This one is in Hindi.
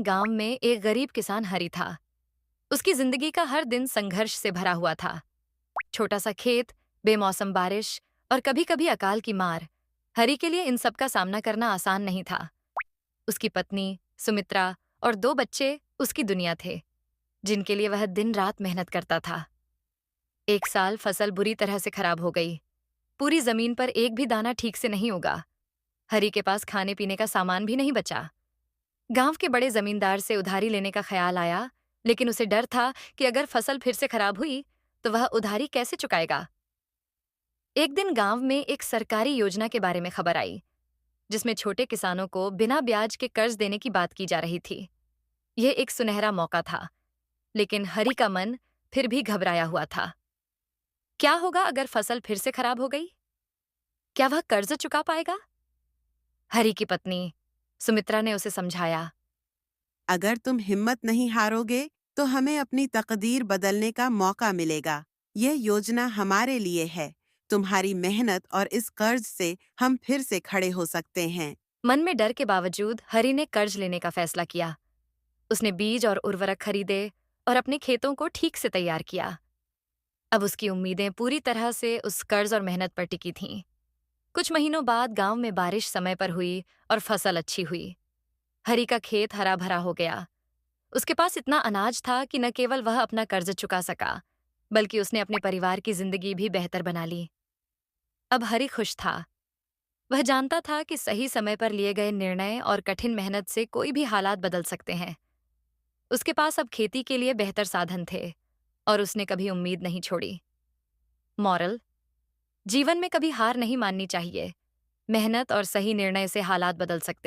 गांव में एक गरीब किसान हरी था। उसकी जिंदगी का हर दिन संघर्ष से भरा हुआ था। छोटा सा खेत, बेमौसम बारिश और कभी कभी अकाल की मार। हरी के लिए इन सब का सामना करना आसान नहीं था। उसकी पत्नी सुमित्रा और 2 बच्चे उसकी दुनिया थे, जिनके लिए वह दिन रात मेहनत करता था। एक साल फसल बुरी तरह से खराब हो गई। पूरी जमीन पर एक भी दाना ठीक से नहीं उगा। हरी के पास खाने पीने का सामान भी नहीं बचा। गांव के बड़े जमींदार से उधारी लेने का ख्याल आया, लेकिन उसे डर था कि अगर फसल फिर से खराब हुई तो वह उधारी कैसे चुकाएगा। एक दिन गांव में एक सरकारी योजना के बारे में खबर आई, जिसमें छोटे किसानों को बिना ब्याज के कर्ज देने की बात की जा रही थी। यह एक सुनहरा मौका था, लेकिन हरी का मन फिर भी घबराया हुआ था। क्या होगा अगर फसल फिर से खराब हो गई? क्या वह कर्ज चुका पाएगा? हरी की पत्नी सुमित्रा ने उसे समझाया। अगर तुम हिम्मत नहीं हारोगे तो हमें अपनी तकदीर बदलने का मौका मिलेगा। यह योजना हमारे लिए है। तुम्हारी मेहनत और इस कर्ज से हम फिर से खड़े हो सकते हैं। मन में डर के बावजूद हरी ने कर्ज लेने का फैसला किया। उसने बीज और उर्वरक खरीदे और अपने खेतों को ठीक से तैयार किया। अब उसकी उम्मीदें पूरी तरह से उस कर्ज और मेहनत पर टिकी थीं। कुछ महीनों बाद गांव में बारिश समय पर हुई और फसल अच्छी हुई। हरी का खेत हरा भरा हो गया। उसके पास इतना अनाज था कि न केवल वह अपना कर्ज चुका सका, बल्कि उसने अपने परिवार की जिंदगी भी बेहतर बना ली। अब हरी खुश था। वह जानता था कि सही समय पर लिए गए निर्णय और कठिन मेहनत से कोई भी हालात बदल सकते हैं। उसके पास अब खेती के लिए बेहतर साधन थे और उसने कभी उम्मीद नहीं छोड़ी। मॉरल: जीवन में कभी हार नहीं माननी चाहिए। मेहनत और सही निर्णय से हालात बदल सकते हैं।